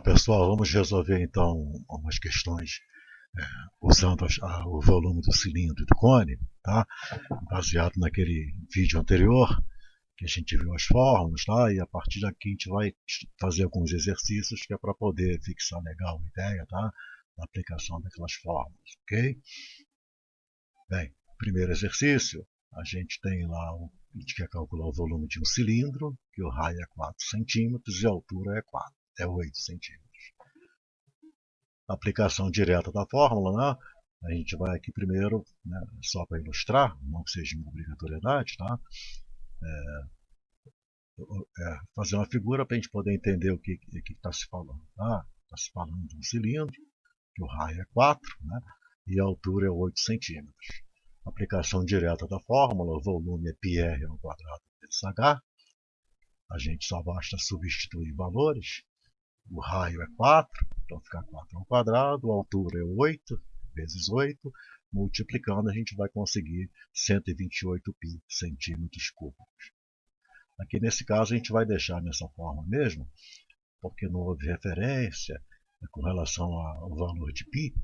Pessoal, vamos resolver então umas questões usando o volume do cilindro e do cone, tá? Baseado naquele vídeo anterior, que a gente viu as fórmulas, tá? E a partir daqui a gente vai fazer alguns exercícios que é para poder fixar legal a ideia, tá? Da aplicação daquelas fórmulas, ok? Bem, primeiro exercício, a gente tem lá, a gente quer calcular o volume de um cilindro, que o raio é 4 centímetros e a altura é 8 centímetros. Aplicação direta da fórmula, né? A gente vai aqui primeiro, né, só para ilustrar, não que seja uma obrigatoriedade, tá? Fazer uma figura para a gente poder entender o que está se falando. Tá? Está se falando de um cilindro, que o raio é 4, né? E a altura é 8 centímetros. Aplicação direta da fórmula, o volume é πr ao quadrado vezes h. A gente só basta substituir valores. O raio é 4, então fica 4 ao quadrado, a altura é 8 vezes 8, multiplicando a gente vai conseguir 128 pi centímetros cúbicos. Aqui nesse caso a gente vai deixar nessa forma mesmo, porque não houve referência com relação ao valor de pi,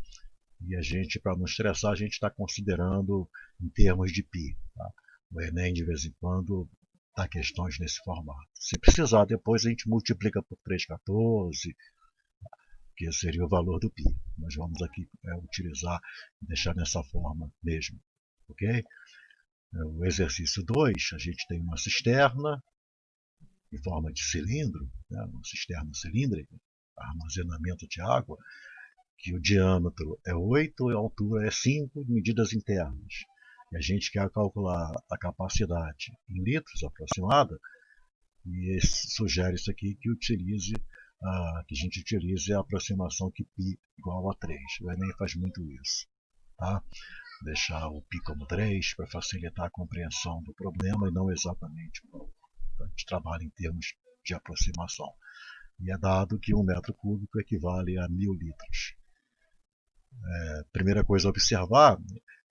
e a gente, para não estressar, a gente está considerando em termos de pi. Tá? O Enem de vez em quando dá questões nesse formato. Se precisar, depois a gente multiplica por 314, que seria o valor do pi. Nós vamos aqui utilizar, deixar nessa forma mesmo. Ok? O exercício 2, a gente tem uma cisterna em forma de cilindro, né, uma cisterna cilíndrica, armazenamento de água, que o diâmetro é 8 e a altura é 5, medidas internas. E a gente quer calcular a capacidade em litros aproximada, e sugere isso aqui que que a gente utilize a aproximação que π igual a 3. O Enem faz muito isso. Tá? Deixar o π como 3 para facilitar a compreensão do problema e não exatamente o valor. Então, a gente trabalha em termos de aproximação. E é dado que 1 metro cúbico equivale a 1000 litros. Primeira coisa a observar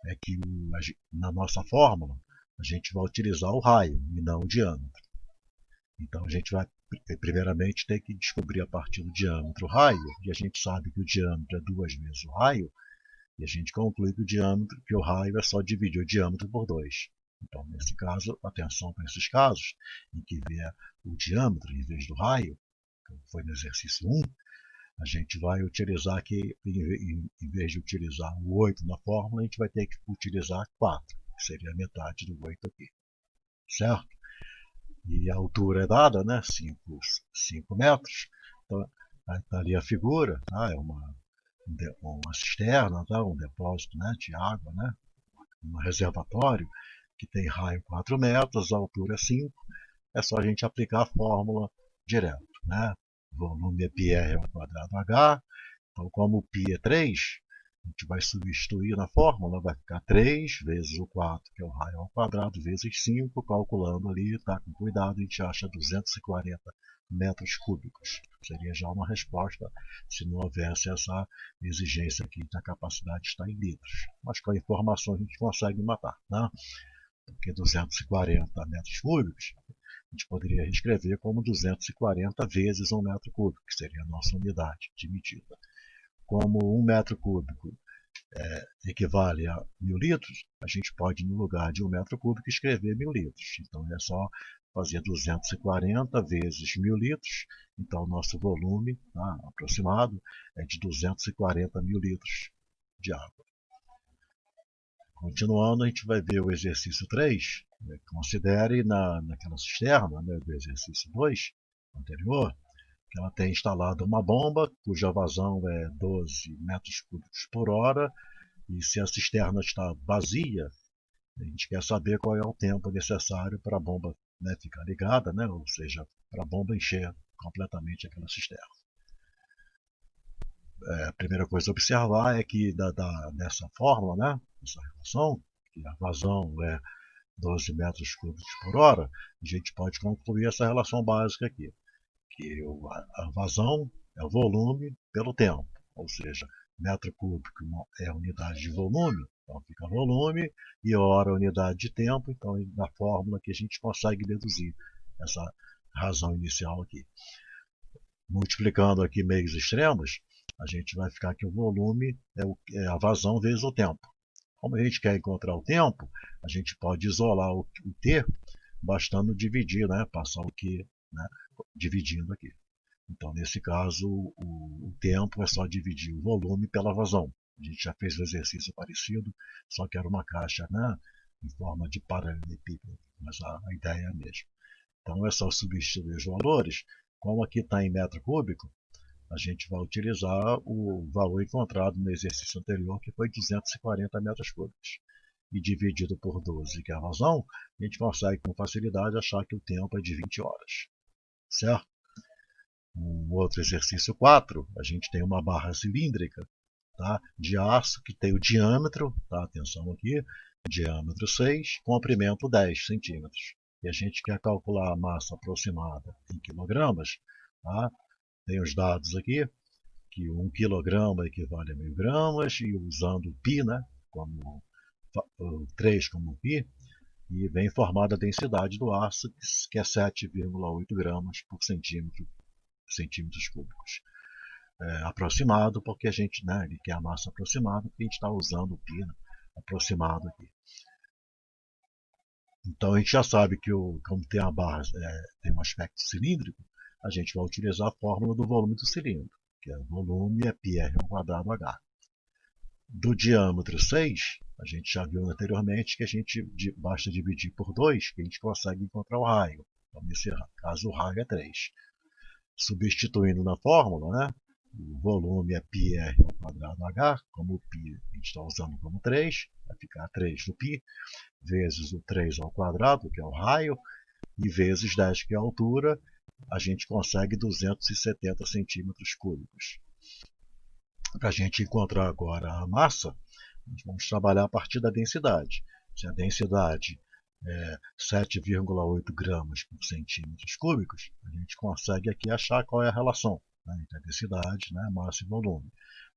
é que na nossa fórmula a gente vai utilizar o raio e não o diâmetro. Então a gente vai primeiramente ter que descobrir a partir do diâmetro o raio, e a gente sabe que o diâmetro é 2 vezes o raio, e a gente conclui que o raio é só dividir o diâmetro por 2. Então, nesse caso, atenção para esses casos, em que vier o diâmetro em vez do raio, como foi no exercício 1, a gente vai utilizar aqui, em vez de utilizar o 8 na fórmula, a gente vai ter que utilizar 4, que seria a metade do 8 aqui. Certo? E a altura é dada, né? 5 metros. Então, está ali a figura, tá? É uma cisterna, tá? Um depósito, né, de água, né? Um reservatório que tem raio 4 metros, a altura é 5. É só a gente aplicar a fórmula direto, né? Volume é πr ao quadrado h. Então, como o π é 3, a gente vai substituir na fórmula, vai ficar 3 vezes o 4, que é o raio ao quadrado, vezes 5, calculando ali, tá? Com cuidado, a gente acha 240 metros cúbicos. Seria já uma resposta se não houvesse essa exigência aqui da capacidade estar em litros. Mas com a informação a gente consegue matar, né? Porque 240 metros cúbicos a gente poderia reescrever como 240 vezes 1 metro cúbico, que seria a nossa unidade de medida. Como 1 metro cúbico equivale a 1000 litros, a gente pode, no lugar de 1 metro cúbico, escrever 1000 litros. Então, é só fazer 240 vezes 1000 litros. Então, o nosso volume, tá, aproximado é de 240 mil litros de água. Continuando, a gente vai ver o exercício 3. Considere naquela cisterna, né, do exercício 2 anterior, que ela tem instalado uma bomba cuja vazão é 12 metros cúbicos por hora, e se a cisterna está vazia, a gente quer saber qual é o tempo necessário para a bomba, né, ficar ligada, né, ou seja, para a bomba encher completamente aquela cisterna. A primeira coisa a observar é que nessa fórmula, né, essa relação, que a vazão é 12 metros cúbicos por hora, a gente pode concluir essa relação básica aqui, que a vazão é o volume pelo tempo, ou seja, metro cúbico é a unidade de volume, então fica volume, e hora é a unidade de tempo, então na fórmula que a gente consegue deduzir essa razão inicial aqui. Multiplicando aqui meios extremos, a gente vai ficar que o volume é a vazão vezes o tempo. Como a gente quer encontrar o tempo, a gente pode isolar o T, bastando dividir, né? Passar o Q, né? Dividindo aqui. Então, nesse caso, o tempo é só dividir o volume pela vazão. A gente já fez um exercício parecido, só que era uma caixa, né? Em forma de paralelepípedo, mas a ideia é a mesma. Então, é só substituir os valores. Como aqui está em metro cúbico, a gente vai utilizar o valor encontrado no exercício anterior, que foi 240 metros cúbicos. E dividido por 12, que é a vazão, a gente consegue com facilidade achar que o tempo é de 20 horas. Certo? O outro exercício 4, a gente tem uma barra cilíndrica, tá? De aço que tem o diâmetro, tá? Atenção aqui, diâmetro 6, comprimento 10 centímetros. E a gente quer calcular a massa aproximada em quilogramas, tá? Tem os dados aqui, que 1 quilograma equivale a 1000 gramas, e usando o π, né, como 3 como π, e vem informada a densidade do aço, que é 7,8 gramas por centímetros cúbicos. Aproximado, porque a gente, né, ele quer a massa aproximada, porque a gente está usando o π, né, aproximado aqui. Então a gente já sabe que como tem a barra, tem um aspecto cilíndrico, a gente vai utilizar a fórmula do volume do cilindro, que é o volume é πr ao quadrado h. Do diâmetro 6, a gente já viu anteriormente que a gente basta dividir por 2 que a gente consegue encontrar o raio. Então, nesse caso, o raio é 3. Substituindo na fórmula, né, o volume é πr ao quadrado h, como o π a gente está usando como 3, vai ficar 3 do π, vezes o 3 ao quadrado, que é o raio, e vezes 10, que é a altura, a gente consegue 270 centímetros cúbicos. Para a gente encontrar agora a massa, vamos trabalhar a partir da densidade. Se a densidade é 7,8 gramas por centímetros cúbicos, a gente consegue aqui achar qual é a relação, né, entre a densidade, né, massa e volume.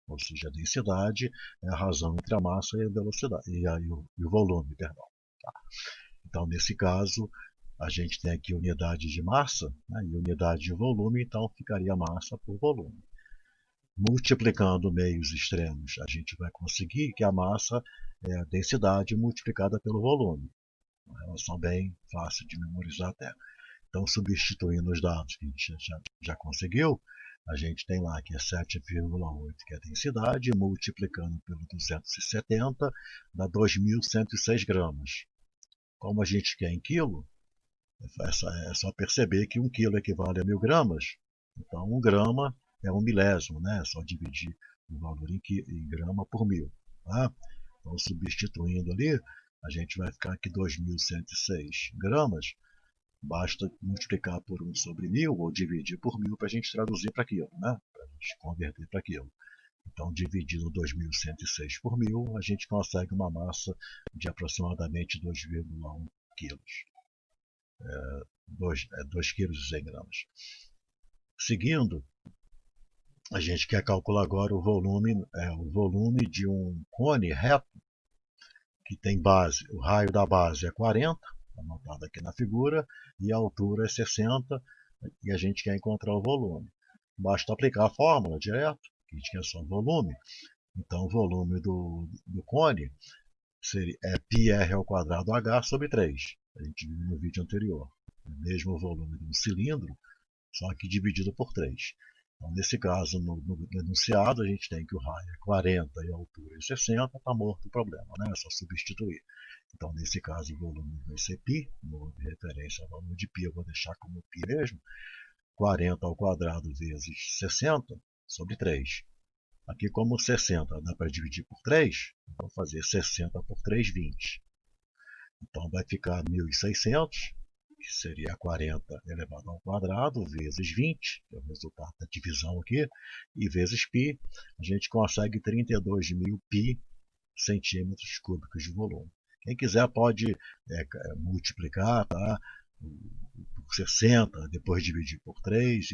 Ou seja, a densidade é a razão entre a massa e a velocidade, e o volume, perdão. Tá? Então, nesse caso, a gente tem aqui unidade de massa, né, e unidade de volume, então ficaria massa por volume. Multiplicando meios extremos, a gente vai conseguir que a massa é a densidade multiplicada pelo volume. Uma relação bem fácil de memorizar até. Então, substituindo os dados que a gente já conseguiu, a gente tem lá que é 7,8, que é a densidade, multiplicando pelo 270, dá 2.106 gramas. Como a gente quer em quilo, é só perceber que 1 quilo equivale a 1000 gramas. Então, 1 grama é 1 milésimo, né? É só dividir o valor em grama por 1000. Tá? Então, substituindo ali, a gente vai ficar aqui 2.106 gramas. Basta multiplicar por 1 sobre 1000 ou dividir por 1000 para a gente traduzir para quilo, né? Para a gente converter para quilo. Então, dividindo 2.106 por 1000, a gente consegue uma massa de aproximadamente 2,1 quilos. 2 quilos e 100 gramas. Seguindo, a gente quer calcular agora o volume de um cone reto que tem base. O raio da base é 40, anotado aqui na figura, e a altura é 60, e a gente quer encontrar o volume. Basta aplicar a fórmula direto, que a gente quer só o volume. Então, o volume do cone é πr ao quadrado h sobre 3. A gente viu no vídeo anterior. É o mesmo volume de um cilindro, só que dividido por 3. Então, nesse caso, no enunciado, a gente tem que o raio é 40 e a altura é 60, está morto o problema, né? É só substituir. Então, nesse caso, o volume vai ser π, no referência ao valor de π, eu vou deixar como π mesmo, 40 ao quadrado vezes 60 sobre 3. Aqui, como 60 dá para dividir por 3, vou fazer 60 por 3, 20. Então, vai ficar 1.600, que seria 40 elevado ao quadrado, vezes 20, que é o resultado da divisão aqui, e vezes π, a gente consegue 32.000 π centímetros cúbicos de volume. Quem quiser pode multiplicar, tá? Por 60, depois dividir por 3,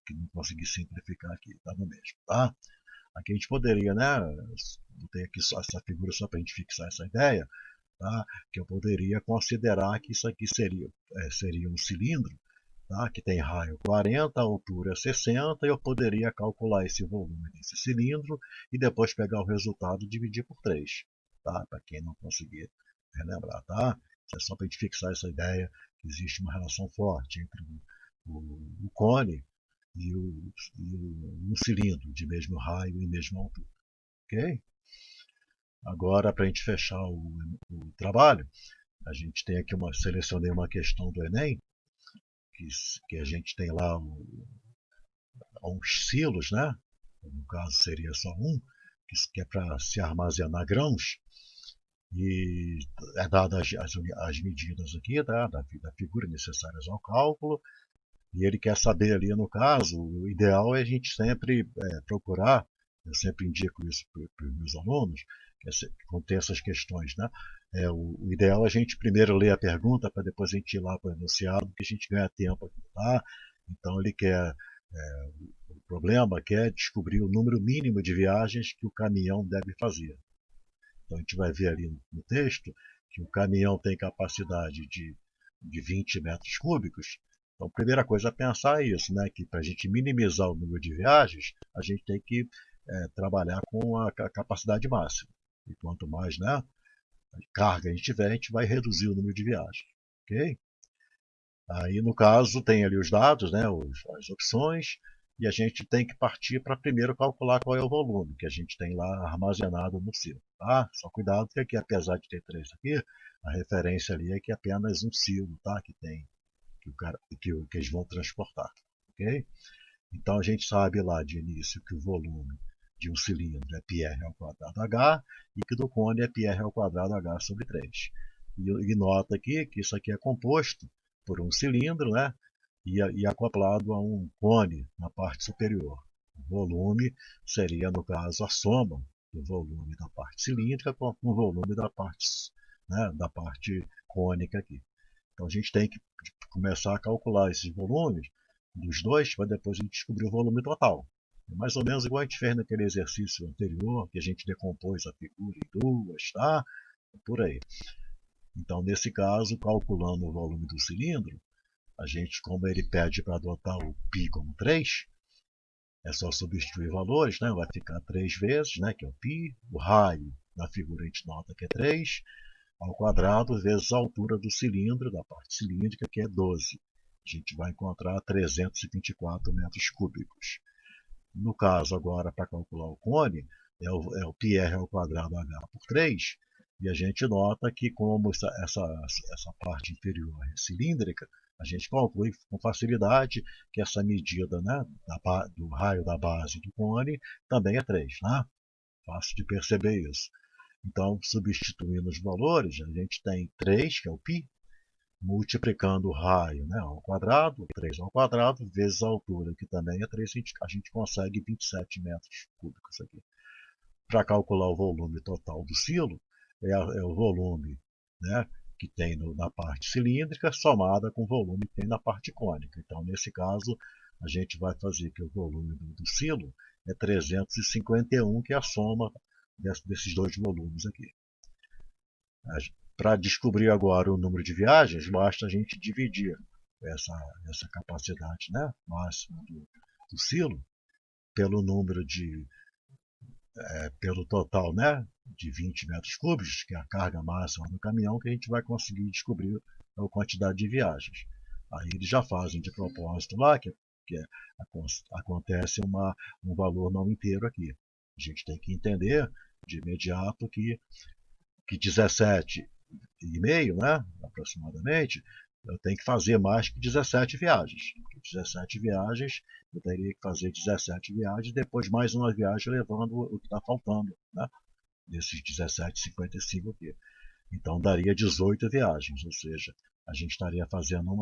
que não consegui simplificar aqui, está no mesmo. Tá? Aqui a gente poderia, né? Botei aqui só essa figura só para a gente fixar essa ideia, tá? Que eu poderia considerar que isso aqui seria um cilindro, tá? Que tem raio 40, altura 60, e eu poderia calcular esse volume desse cilindro e depois pegar o resultado e dividir por 3, tá? Para quem não conseguir relembrar, tá? Isso é só para a gente fixar essa ideia que existe uma relação forte entre o cone e um cilindro de mesmo raio e mesma altura, ok? Agora, para a gente fechar o trabalho, a gente tem aqui selecionei uma questão do Enem, que a gente tem lá uns silos, né? No caso seria só um, que é para se armazenar grãos, e é dadas as medidas aqui, tá? da figura necessárias ao cálculo, e ele quer saber ali, no caso, o ideal é a gente sempre procurar, eu sempre indico isso para os meus alunos, quando tem essas questões, né? O ideal é a gente primeiro ler a pergunta para depois a gente ir lá para o enunciado, porque a gente ganha tempo aqui, tá? Então ele quer, o problema quer descobrir o número mínimo de viagens que o caminhão deve fazer. Então a gente vai ver ali no texto que o caminhão tem capacidade de 20 metros cúbicos. Então a primeira coisa a pensar é isso, né? Que para a gente minimizar o número de viagens, a gente tem que trabalhar com a capacidade máxima. E quanto mais, né, carga a gente tiver, a gente vai reduzir o número de viagens. Ok? Aí, no caso, tem ali os dados, né, as opções, e a gente tem que partir para primeiro calcular qual é o volume que a gente tem lá armazenado no silo. Tá? Só cuidado que aqui, apesar de ter 3 aqui, a referência ali é que é apenas um silo, tá? Que tem que eles vão transportar. Ok? Então a gente sabe lá de início que o volume de um cilindro é πr ao quadrado h e que do cone é πr ao quadrado h sobre 3. E nota aqui que isso aqui é composto por um cilindro, né? E acoplado a um cone na parte superior. O volume seria, no caso, a soma do volume da parte cilíndrica com o volume da parte cônica aqui. Então a gente tem que começar a calcular esses volumes dos dois para depois a gente descobrir o volume total. É mais ou menos igual a gente fez naquele exercício anterior, que a gente decompôs a figura em duas, tá? Por aí. Então, nesse caso, calculando o volume do cilindro, a gente, como ele pede para adotar o π como 3, é só substituir valores, né? Vai ficar 3 vezes, né? Que é o π. O raio na figura a gente nota que é 3, ao quadrado vezes a altura do cilindro, da parte cilíndrica, que é 12. A gente vai encontrar 324 metros cúbicos. No caso, agora, para calcular o cone, é o πr ao quadrado h por 3, e a gente nota que, como essa parte inferior é cilíndrica, a gente calcula com facilidade que essa medida, né, do raio da base do cone também é 3. Né? Fácil de perceber isso. Então, substituindo os valores, a gente tem 3, que é o π, multiplicando o raio, né, ao quadrado, 3 ao quadrado, vezes a altura, que também é 3, a gente consegue 27 metros cúbicos aqui. Para calcular o volume total do silo, é o volume, né, que tem na parte cilíndrica somada com o volume que tem na parte cônica. Então, nesse caso, a gente vai fazer que o volume do silo é 351, que é a soma desses dois volumes aqui. Para descobrir agora o número de viagens, basta a gente dividir essa capacidade, né, máxima do silo pelo número pelo total, né, de 20 metros cúbicos, que é a carga máxima do caminhão, que a gente vai conseguir descobrir a quantidade de viagens. Aí eles já fazem de propósito lá, acontece um valor não inteiro aqui. A gente tem que entender de imediato que 17,5, né, aproximadamente, eu tenho que fazer mais que 17 viagens. 17 viagens, eu teria que fazer 17 viagens, depois mais uma viagem levando o que está faltando, né, desses 17,55 aqui. Então daria 18 viagens, ou seja, a gente estaria fazendo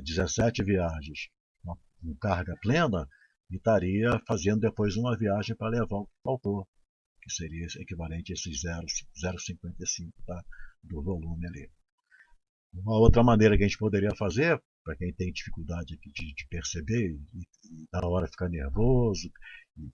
17 viagens com carga plena e estaria fazendo depois uma viagem para levar o que faltou, que seria equivalente a esses 0,55, tá, do volume ali. Uma outra maneira que a gente poderia fazer, para quem tem dificuldade aqui de perceber e na hora ficar nervoso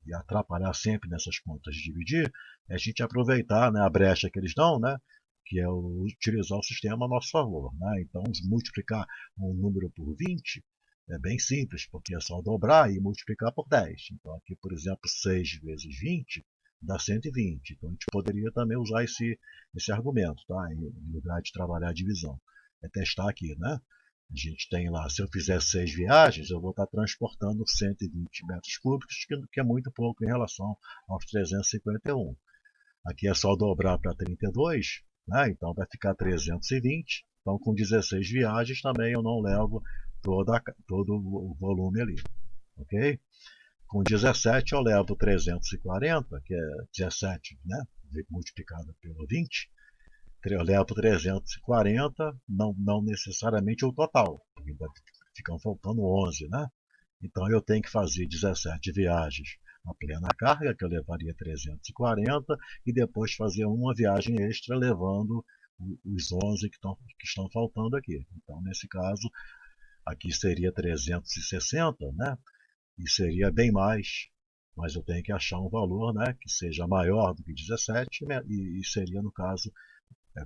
e atrapalhar sempre nessas contas de dividir, é a gente aproveitar, né, a brecha que eles dão, né, que é utilizar o sistema a nosso favor. Né? Então, multiplicar um número por 20 É bem simples, porque é só dobrar e multiplicar por 10. Então aqui, por exemplo, 6 vezes 20 dá 120. Então a gente poderia também usar esse argumento, tá? Em lugar de trabalhar a divisão. É testar aqui, né? A gente tem lá, se eu fizer 6 viagens, eu vou estar transportando 120 metros cúbicos, que é muito pouco em relação aos 351. Aqui é só dobrar para 32, né? Então vai ficar 320. Então com 16 viagens também eu não levo todo o volume ali, ok? Com 17 eu levo 340, que é 17, né? Multiplicado pelo 20. Eu levo 340, não necessariamente o total, porque ainda ficam faltando 11, né? Então eu tenho que fazer 17 viagens a plena carga, que eu levaria 340, e depois fazer uma viagem extra levando os 11 que estão faltando aqui. Então, nesse caso, aqui seria 360, né? E seria bem mais, mas eu tenho que achar um valor, né, que seja maior do que 17, né, e seria, no caso,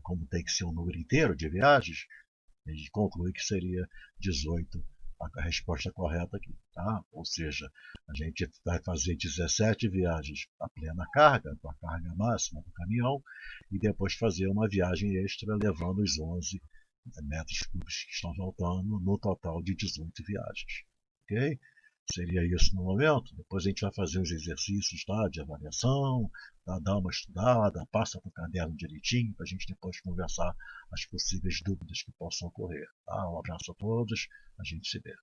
como tem que ser um número inteiro de viagens, a gente conclui que seria 18 a resposta correta aqui. Tá? Ou seja, a gente vai fazer 17 viagens a plena carga, com a carga máxima do caminhão, e depois fazer uma viagem extra levando os 11 metros cúbicos que estão faltando no total de 18 viagens. Ok? Seria isso no momento. Depois a gente vai fazer os exercícios, tá, de avaliação, tá, dar uma estudada, passa para o caderno direitinho, para a gente depois conversar as possíveis dúvidas que possam ocorrer. Tá? Um abraço a todos, a gente se vê.